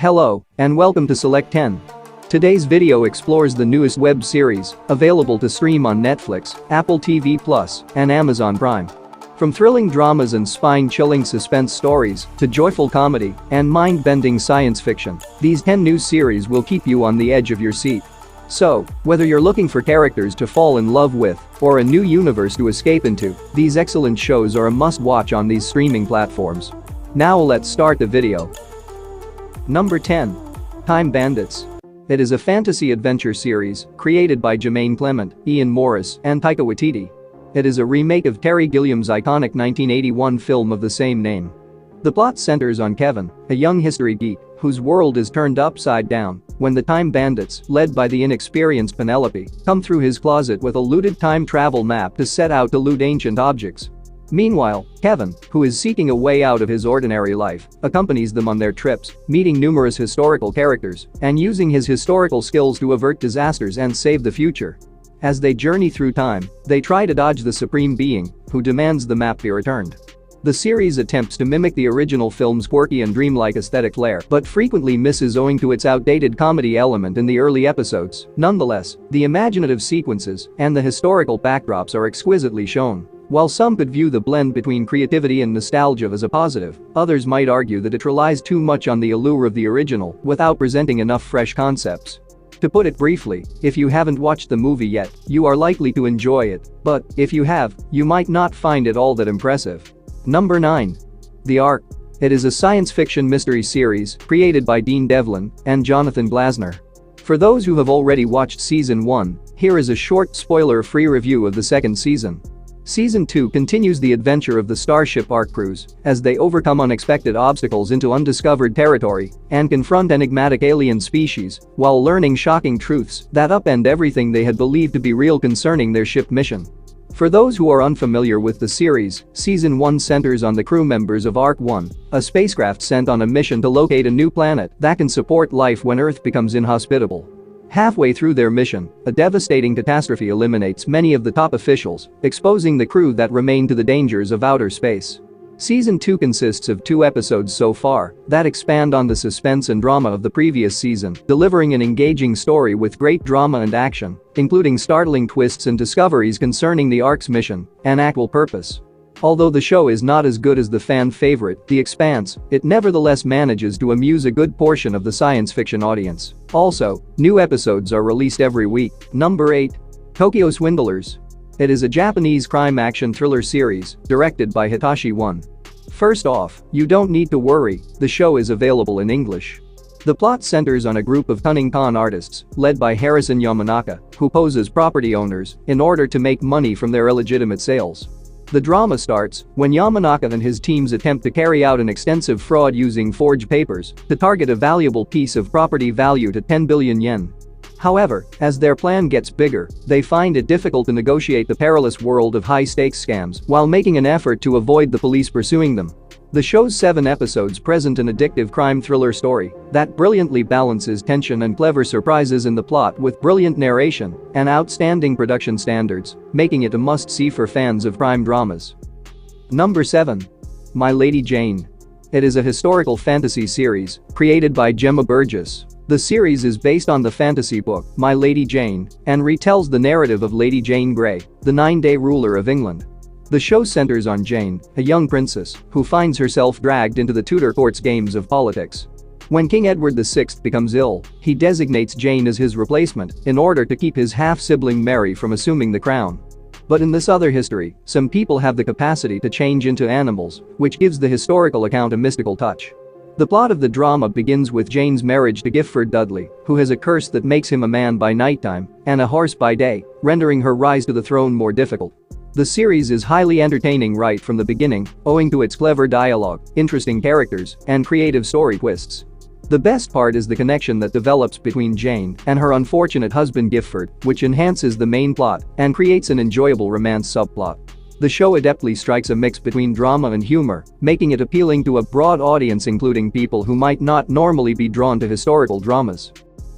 Hello, and welcome to Select 10. Today's video explores the newest web series, available to stream on Netflix, Apple TV+, and Amazon Prime. From thrilling dramas and spine-chilling suspense stories to joyful comedy and mind-bending science fiction, these 10 new series will keep you on the edge of your seat. So, whether you're looking for characters to fall in love with or a new universe to escape into, these excellent shows are a must-watch on these streaming platforms. Now let's start the video. Number 10. Time Bandits. It is a fantasy-adventure series created by Jermaine Clement, Ian Morris, and Taika Waititi. It is a remake of Terry Gilliam's iconic 1981 film of the same name. The plot centers on Kevin, a young history geek whose world is turned upside down when the Time Bandits, led by the inexperienced Penelope, come through his closet with a looted time travel map to set out to loot ancient objects. Meanwhile, Kevin, who is seeking a way out of his ordinary life, accompanies them on their trips, meeting numerous historical characters and using his historical skills to avert disasters and save the future. As they journey through time, they try to dodge the Supreme Being, who demands the map be returned. The series attempts to mimic the original film's quirky and dreamlike aesthetic flair, but frequently misses owing to its outdated comedy element in the early episodes. Nonetheless, the imaginative sequences and the historical backdrops are exquisitely shown. While some could view the blend between creativity and nostalgia as a positive, others might argue that it relies too much on the allure of the original without presenting enough fresh concepts. To put it briefly, if you haven't watched the movie yet, you are likely to enjoy it, but if you have, you might not find it all that impressive. Number 9. The Ark. It is a science fiction mystery series created by Dean Devlin and Jonathan Glasner. For those who have already watched Season 1, here is a short spoiler-free review of the second season. Season 2 continues the adventure of the Starship Ark crews as they overcome unexpected obstacles into undiscovered territory and confront enigmatic alien species while learning shocking truths that upend everything they had believed to be real concerning their ship mission. For those who are unfamiliar with the series, Season 1 centers on the crew members of Ark 1, a spacecraft sent on a mission to locate a new planet that can support life when Earth becomes inhospitable. Halfway through their mission, a devastating catastrophe eliminates many of the top officials, exposing the crew that remain to the dangers of outer space. Season 2 consists of 2 episodes so far that expand on the suspense and drama of the previous season, delivering an engaging story with great drama and action, including startling twists and discoveries concerning the Ark's mission and actual purpose. Although the show is not as good as the fan favorite, The Expanse, it nevertheless manages to amuse a good portion of the science fiction audience. Also, new episodes are released every week. Number 8. Tokyo Swindlers. It is a Japanese crime action thriller series directed by Hitoshi One. First off, you don't need to worry, the show is available in English. The plot centers on a group of cunning con artists, led by Harrison Yamanaka, who pose as property owners in order to make money from their illegitimate sales. The drama starts when Yamanaka and his teams attempt to carry out an extensive fraud using forged papers to target a valuable piece of property valued at 10 billion yen. However, as their plan gets bigger, they find it difficult to negotiate the perilous world of high-stakes scams while making an effort to avoid the police pursuing them. The show's 7 episodes present an addictive crime thriller story that brilliantly balances tension and clever surprises in the plot with brilliant narration and outstanding production standards, making it a must-see for fans of crime dramas. Number 7. My Lady Jane. It is a historical fantasy series created by Gemma Burgess. The series is based on the fantasy book My Lady Jane and retells the narrative of Lady Jane Grey, the 9-day ruler of England. The show centers on Jane, a young princess who finds herself dragged into the Tudor court's games of politics. When King Edward VI becomes ill, he designates Jane as his replacement in order to keep his half-sibling Mary from assuming the crown. But in this other history, some people have the capacity to change into animals, which gives the historical account a mystical touch. The plot of the drama begins with Jane's marriage to Gifford Dudley, who has a curse that makes him a man by nighttime and a horse by day, rendering her rise to the throne more difficult. The series is highly entertaining right from the beginning, owing to its clever dialogue, interesting characters, and creative story twists. The best part is the connection that develops between Jane and her unfortunate husband Gifford, which enhances the main plot and creates an enjoyable romance subplot. The show adeptly strikes a mix between drama and humor, making it appealing to a broad audience including people who might not normally be drawn to historical dramas.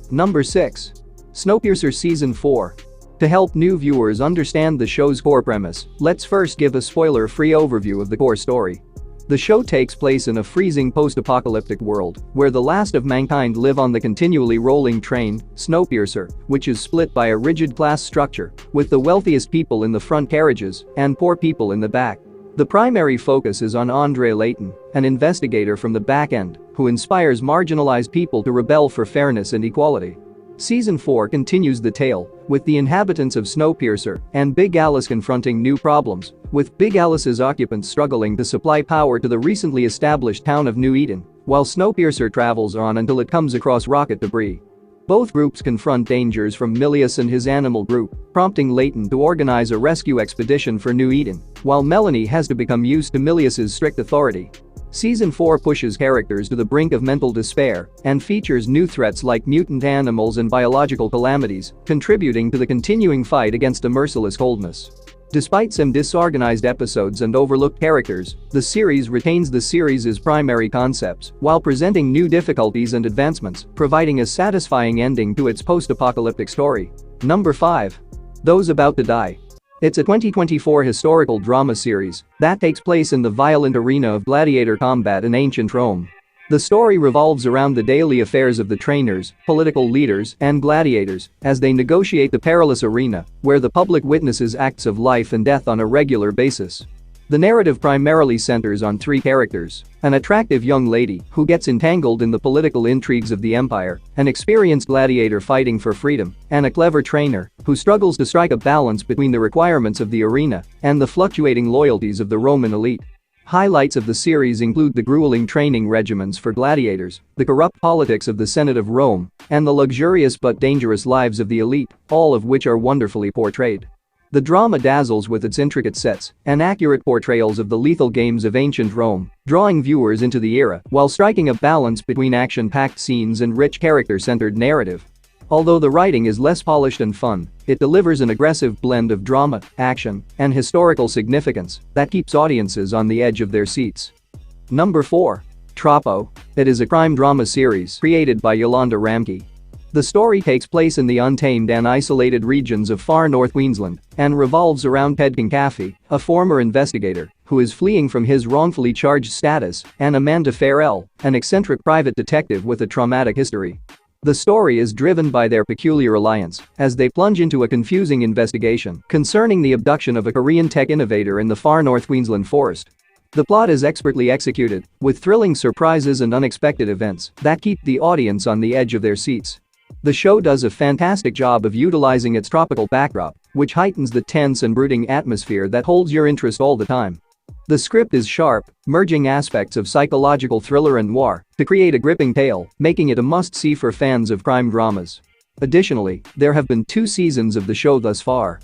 Number 6. Snowpiercer Season 4. To help new viewers understand the show's core premise, let's first give a spoiler-free overview of the core story. The show takes place in a freezing post-apocalyptic world where the last of mankind live on the continually rolling train, Snowpiercer, which is split by a rigid class structure, with the wealthiest people in the front carriages and poor people in the back. The primary focus is on Andre Layton, an investigator from the back end, who inspires marginalized people to rebel for fairness and equality. Season 4 continues the tale, with the inhabitants of Snowpiercer and Big Alice confronting new problems, with Big Alice's occupants struggling to supply power to the recently established town of New Eden, while Snowpiercer travels on until it comes across rocket debris. Both groups confront dangers from Milius and his animal group, prompting Layton to organize a rescue expedition for New Eden, while Melanie has to become used to Milius's strict authority. Season 4 pushes characters to the brink of mental despair and features new threats like mutant animals and biological calamities, contributing to the continuing fight against a merciless coldness. Despite some disorganized episodes and overlooked characters, the series retains the series' primary concepts while presenting new difficulties and advancements, providing a satisfying ending to its post-apocalyptic story. Number 5. Those About to Die. It's a 2024 historical drama series that takes place in the violent arena of gladiator combat in ancient Rome. The story revolves around the daily affairs of the trainers, political leaders, and gladiators as they negotiate the perilous arena where the public witnesses acts of life and death on a regular basis. The narrative primarily centers on three characters: an attractive young lady who gets entangled in the political intrigues of the empire, an experienced gladiator fighting for freedom, and a clever trainer who struggles to strike a balance between the requirements of the arena and the fluctuating loyalties of the Roman elite. Highlights of the series include the grueling training regimens for gladiators, the corrupt politics of the Senate of Rome, and the luxurious but dangerous lives of the elite, all of which are wonderfully portrayed. The drama dazzles with its intricate sets and accurate portrayals of the lethal games of ancient Rome, drawing viewers into the era while striking a balance between action-packed scenes and rich character-centered narrative. Although the writing is less polished and fun, it delivers an aggressive blend of drama, action, and historical significance that keeps audiences on the edge of their seats. Number 4. Troppo. It is a crime drama series created by Yolanda Ramke. The story takes place in the untamed and isolated regions of far north Queensland and revolves around Ted Concaffey, a former investigator who is fleeing from his wrongfully charged status, and Amanda Farrell, an eccentric private detective with a traumatic history. The story is driven by their peculiar alliance as they plunge into a confusing investigation concerning the abduction of a Korean tech innovator in the far north Queensland forest. The plot is expertly executed, with thrilling surprises and unexpected events that keep the audience on the edge of their seats. The show does a fantastic job of utilizing its tropical backdrop, which heightens the tense and brooding atmosphere that holds your interest all the time. The script is sharp, merging aspects of psychological thriller and noir to create a gripping tale, making it a must-see for fans of crime dramas. Additionally, there have been 2 seasons of the show thus far.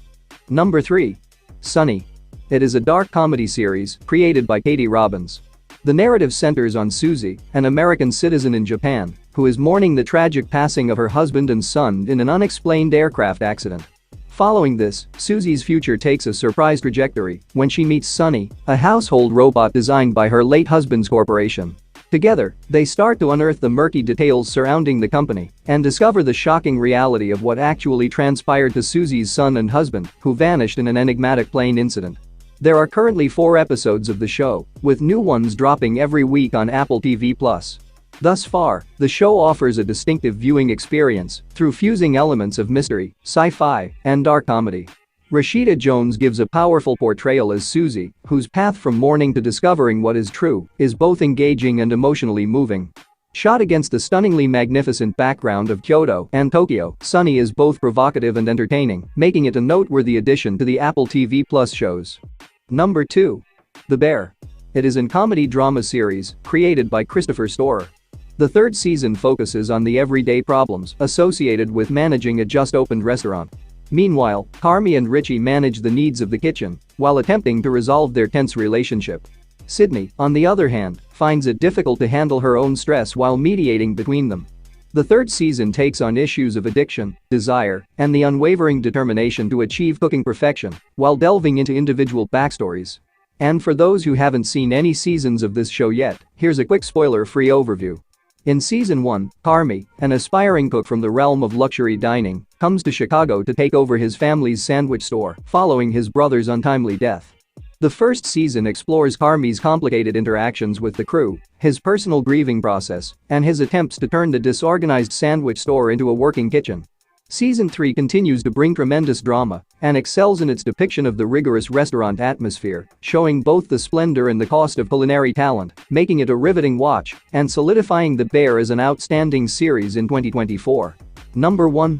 Number 3. Sunny. It is a dark comedy series created by Katie Robbins. The narrative centers on Susie, an American citizen in Japan, who is mourning the tragic passing of her husband and son in an unexplained aircraft accident. Following this, Susie's future takes a surprise trajectory when she meets Sunny, a household robot designed by her late husband's corporation. Together, they start to unearth the murky details surrounding the company and discover the shocking reality of what actually transpired to Susie's son and husband, who vanished in an enigmatic plane incident. There are currently 4 episodes of the show, with new ones dropping every week on Apple TV+. Thus far, the show offers a distinctive viewing experience through fusing elements of mystery, sci-fi, and dark comedy. Rashida Jones gives a powerful portrayal as Susie, whose path from mourning to discovering what is true is both engaging and emotionally moving. Shot against the stunningly magnificent background of Kyoto and Tokyo, Sunny is both provocative and entertaining, making it a noteworthy addition to the Apple TV+ shows. Number 2. The Bear. It is a comedy drama series created by Christopher Storer. The 3rd season focuses on the everyday problems associated with managing a just-opened restaurant. Meanwhile, Carmi and Richie manage the needs of the kitchen while attempting to resolve their tense relationship. Sydney, on the other hand, finds it difficult to handle her own stress while mediating between them. The 3rd season takes on issues of addiction, desire, and the unwavering determination to achieve cooking perfection while delving into individual backstories. And for those who haven't seen any seasons of this show yet, here's a quick spoiler-free overview. In Season 1, Carmi, an aspiring cook from the realm of luxury dining, comes to Chicago to take over his family's sandwich store following his brother's untimely death. The first season explores Carmi's complicated interactions with the crew, his personal grieving process, and his attempts to turn the disorganized sandwich store into a working kitchen. Season 3 continues to bring tremendous drama and excels in its depiction of the rigorous restaurant atmosphere, showing both the splendor and the cost of culinary talent, making it a riveting watch and solidifying The Bear as an outstanding series in 2024. Number 1.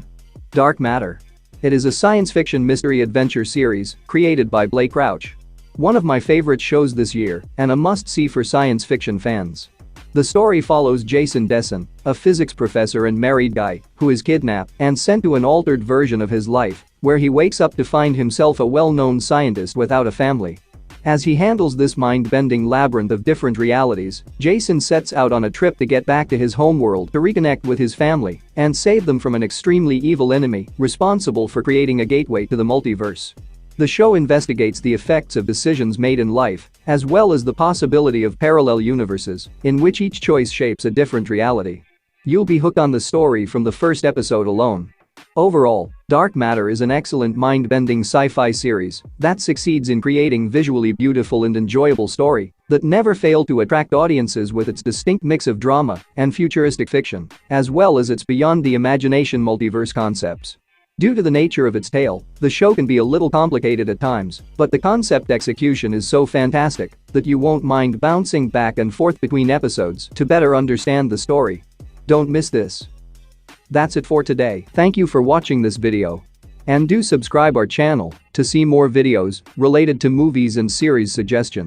Dark Matter. It is a science fiction mystery adventure series created by Blake Crouch. One of my favorite shows this year and a must-see for science fiction fans. The story follows Jason Dessen, a physics professor and married guy, who is kidnapped and sent to an altered version of his life, where he wakes up to find himself a well-known scientist without a family. As he handles this mind-bending labyrinth of different realities, Jason sets out on a trip to get back to his homeworld to reconnect with his family and save them from an extremely evil enemy responsible for creating a gateway to the multiverse. The show investigates the effects of decisions made in life, as well as the possibility of parallel universes, in which each choice shapes a different reality. You'll be hooked on the story from the first episode alone. Overall, Dark Matter is an excellent mind-bending sci-fi series that succeeds in creating visually beautiful and enjoyable story that never failed to attract audiences with its distinct mix of drama and futuristic fiction, as well as its beyond the imagination multiverse concepts. Due to the nature of its tale, the show can be a little complicated at times, but the concept execution is so fantastic that you won't mind bouncing back and forth between episodes to better understand the story. Don't miss this. That's it for today. Thank you for watching this video. And do subscribe our channel to see more videos related to movies and series suggestions.